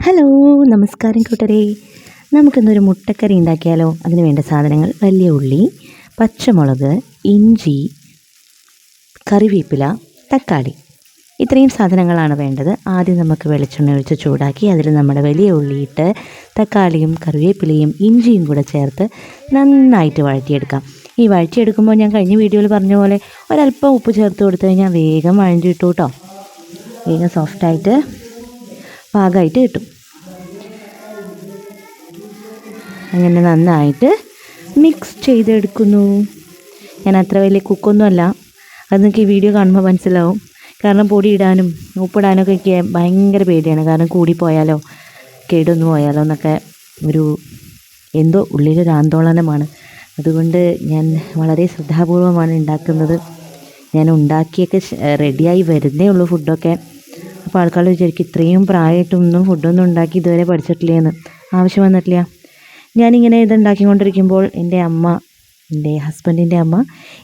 Hello, നമസ്കാരം കൂട്ടരെ. നമുക്കിന്നൊരു മുട്ടക്കറി ഉണ്ടാക്കിയാലോ? അതിന് വേണ്ട സാധനങ്ങൾ: വലിയ ഉള്ളി, പച്ചമുളക്, ഇഞ്ചി, കറിവേപ്പില, തക്കാളി. ഇത്രയും സാധനങ്ങളാണ് വേണ്ടത്. ആദ്യം നമുക്ക് വെളിച്ചെണ്ണ ഒഴിച്ച് ചൂടാക്കി അതിൽ നമ്മുടെ വലിയ ഉള്ളിയിട്ട് തക്കാളിയും കറിവേപ്പിലയും ഇഞ്ചിയും കൂടെ ചേർത്ത് നന്നായിട്ട് വഴറ്റിയെടുക്കാം. ഈ വഴറ്റിയെടുക്കുമ്പോൾ ഞാൻ കഴിഞ്ഞ വീഡിയോയിൽ പറഞ്ഞ പോലെ ഒരല്പം ഉപ്പ് ചേർത്ത് കൊടുത്തു കഴിഞ്ഞാൽ വേഗം വഴഞ്ഞു കിട്ടും കേട്ടോ. വേഗം സോഫ്റ്റായിട്ട് പാകമായിട്ട് കിട്ടും. അങ്ങനെ നന്നായിട്ട് മിക്സ് ചെയ്തെടുക്കുന്നു. ഞാൻ അത്ര വലിയ കുക്കൊന്നുമല്ല, അത് നിങ്ങൾക്ക് ഈ വീഡിയോ കാണുമ്പോൾ മനസ്സിലാവും. കാരണം പൊടി ഇടാനും ഉപ്പിടാനൊക്കെ എനിക്ക് ഭയങ്കര പേടിയാണ്. കാരണം കൂടിപ്പോയാലോ കേടൊന്നു പോയാലോ എന്നൊക്കെ ഒരു എന്തോ ഉള്ളിലൊരു ആന്തോളനമാണ്. അതുകൊണ്ട് ഞാൻ വളരെ ശ്രദ്ധാപൂർവമാണ് ഉണ്ടാക്കുന്നത്. ഞാൻ ഉണ്ടാക്കിയൊക്കെ റെഡിയായി വരുന്നേ ഉള്ളൂ ഫുഡൊക്കെ. അപ്പോൾ ആൾക്കാർ വിചാരിക്കും ഇത്രയും പ്രായമായിട്ടൊന്നും ഫുഡൊന്നും ഉണ്ടാക്കി ഇതുവരെ പഠിച്ചിട്ടില്ലേന്ന്. ആവശ്യം വന്നിട്ടില്ല. ഞാനിങ്ങനെ ഇതുണ്ടാക്കിക്കൊണ്ടിരിക്കുമ്പോൾ എൻ്റെ ഹസ്ബൻഡിൻ്റെ അമ്മ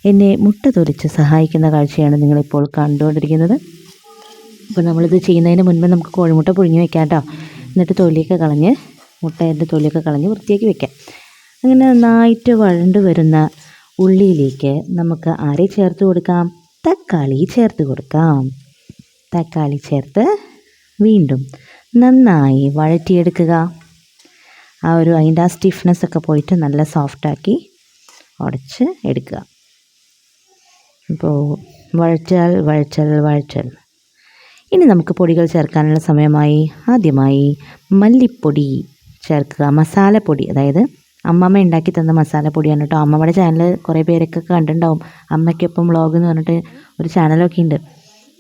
എന്നെ മുട്ട തൊലിച്ച് സഹായിക്കുന്ന കാഴ്ചയാണ് നിങ്ങളിപ്പോൾ കണ്ടുകൊണ്ടിരിക്കുന്നത്. അപ്പോൾ നമ്മളിത് ചെയ്യുന്നതിന് മുൻപ് നമുക്ക് കോഴിമുട്ട പുഴുങ്ങി വെക്കാം കേട്ടോ. എന്നിട്ട് മുട്ടേൻ്റെ തൊലിയൊക്കെ കളഞ്ഞ് വൃത്തിയാക്കി വെക്കാം. അങ്ങനെ നന്നായിട്ട് വഴണ്ട് വരുന്ന ഉള്ളിയിലേക്ക് നമുക്ക് ആരെ ചേർത്ത് കൊടുക്കാം? തക്കാളി ചേർത്ത് കൊടുക്കാം. തക്കാളി ചേർത്ത് വീണ്ടും നന്നായി വഴറ്റിയെടുക്കുക. അതിൻ്റെ ആ സ്റ്റിഫ്നെസ് ഒക്കെ പോയിട്ട് നല്ല സോഫ്റ്റാക്കി ഉടച്ച് എടുക്കുക. ഇപ്പോൾ വഴച്ചൽ. ഇനി നമുക്ക് പൊടികൾ ചേർക്കാനുള്ള സമയമായി. ആദ്യമായി മല്ലിപ്പൊടി ചേർക്കുക. മസാലപ്പൊടി, അതായത് അമ്മമ്മ ഉണ്ടാക്കി തന്ന മസാലപ്പൊടിയാണ് കേട്ടോ. അമ്മമ്മയുടെ ചാനൽ കുറേ പേരൊക്കെ കണ്ടിട്ടുണ്ടാവും. അമ്മയ്ക്കൊപ്പം വ്ളോഗ് എന്ന് പറഞ്ഞിട്ട് ഒരു ചാനലൊക്കെ ഉണ്ട്.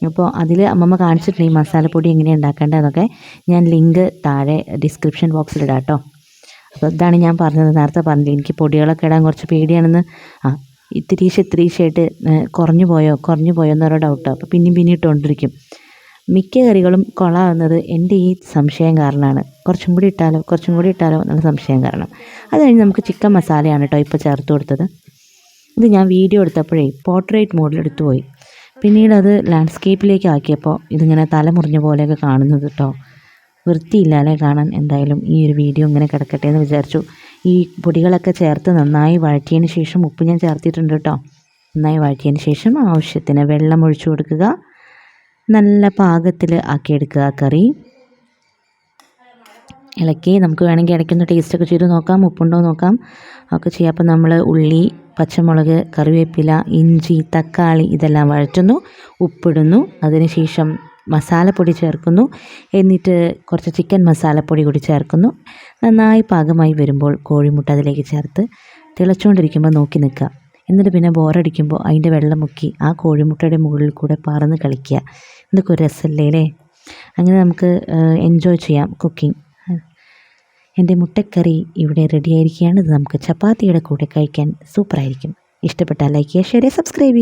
അപ്പോൾ അതിൽ അമ്മമ്മ കാണിച്ചിട്ടുണ്ട് ഈ മസാലപ്പൊടി എങ്ങനെയാണ് ഉണ്ടാക്കേണ്ടതെന്നൊക്കെ. ഞാൻ ലിങ്ക് താഴെ ഡിസ്ക്രിപ്ഷൻ ബോക്സിലിടാം കേട്ടോ. അപ്പോൾ ഇതാണ് ഞാൻ പറഞ്ഞത്, നേരത്തെ പറഞ്ഞില്ല എനിക്ക് പൊടികളൊക്കെ ഇടാൻ കുറച്ച് പേടിയാണെന്ന്. ഇത്തിരീശായിട്ട് കുറഞ്ഞു പോയോ എന്നൊരു ഡൗട്ട്. അപ്പോൾ പിന്നെയും ഇട്ടുകൊണ്ടിരിക്കും. മിക്ക കറികളും കൊളാവുന്നത് എൻ്റെ ഈ സംശയം കാരണമാണ്. കുറച്ചും കൂടി ഇട്ടാലോ എന്നുള്ള സംശയം കാരണം. അത് കഴിഞ്ഞ് നമുക്ക് ചിക്കൻ മസാലയാണ് കേട്ടോ ഇപ്പോൾ ചേർത്ത് കൊടുത്തത്. ഇത് ഞാൻ വീഡിയോ എടുത്തപ്പോഴേ പോർട്രേറ്റ് മോഡിൽ എടുത്തു പോയി. പിന്നീട് അത് ലാൻഡ്സ്കേപ്പിലേക്ക് ആക്കിയപ്പോൾ ഇതിങ്ങനെ തലമുറിഞ്ഞ പോലെയൊക്കെ കാണുന്നത് കേട്ടോ. വൃത്തിയില്ലാതെ കാണാൻ. എന്തായാലും ഈ ഒരു വീഡിയോ ഇങ്ങനെ കിടക്കട്ടെ എന്ന് വിചാരിച്ചു. ഈ പൊടികളൊക്കെ ചേർത്ത് നന്നായി വഴറ്റിയതിന് ശേഷം ഉപ്പ് ഞാൻ ചേർത്തിട്ടുണ്ട് കേട്ടോ. നന്നായി വഴറ്റിയതിന് ശേഷം ആവശ്യത്തിന് വെള്ളം ഒഴിച്ചു കൊടുക്കുക. നല്ല പാകത്തിൽ ആക്കിയെടുക്കുക കറി. ഇളക്കി നമുക്ക് വേണമെങ്കിൽ ഇടയ്ക്കൊന്ന് ടേസ്റ്റൊക്കെ ചെയ്ത് നോക്കാം, ഉപ്പുണ്ടോ നോക്കാം ഒക്കെ ചെയ്യാം. അപ്പോൾ നമ്മൾ ഉള്ളി, പച്ചമുളക്, കറിവേപ്പില, ഇഞ്ചി, തക്കാളി ഇതെല്ലാം വഴറ്റുന്നു, ഉപ്പിടുന്നു. അതിനുശേഷം മസാലപ്പൊടി ചേർക്കുന്നു. എന്നിട്ട് കുറച്ച് ചിക്കൻ മസാലപ്പൊടി കൂടി ചേർക്കുന്നു. നന്നായി പാകമായി വരുമ്പോൾ കോഴിമുട്ട അതിലേക്ക് ചേർത്ത് തിളച്ചുകൊണ്ടിരിക്കുമ്പോൾ നോക്കി നിൽക്കുക. എന്നിട്ട് പിന്നെ ബോറടിക്കുമ്പോൾ അതിൻ്റെ വെള്ളം മുക്കി ആ കോഴിമുട്ടയുടെ മുകളിൽ കൂടെ പറന്ന് കളിക്കുക. ഇതൊക്കെ ഒരു രസമല്ലേ? അങ്ങനെ നമുക്ക് എൻജോയ് ചെയ്യാം കുക്കിംഗ്. എൻ്റെ മുട്ടക്കറി ഇവിടെ റെഡി ആയിരിക്കുകയാണ്. ഇത് നമുക്ക് ചപ്പാത്തിയുടെ കൂടെ കഴിക്കാൻ സൂപ്പറായിരിക്കും. ഇഷ്ടപ്പെട്ടാൽ ലൈക്ക് ചെയ്യുക, ഷെയർ ചെയ്യുക, സബ്സ്ക്രൈബ് ചെയ്യുക.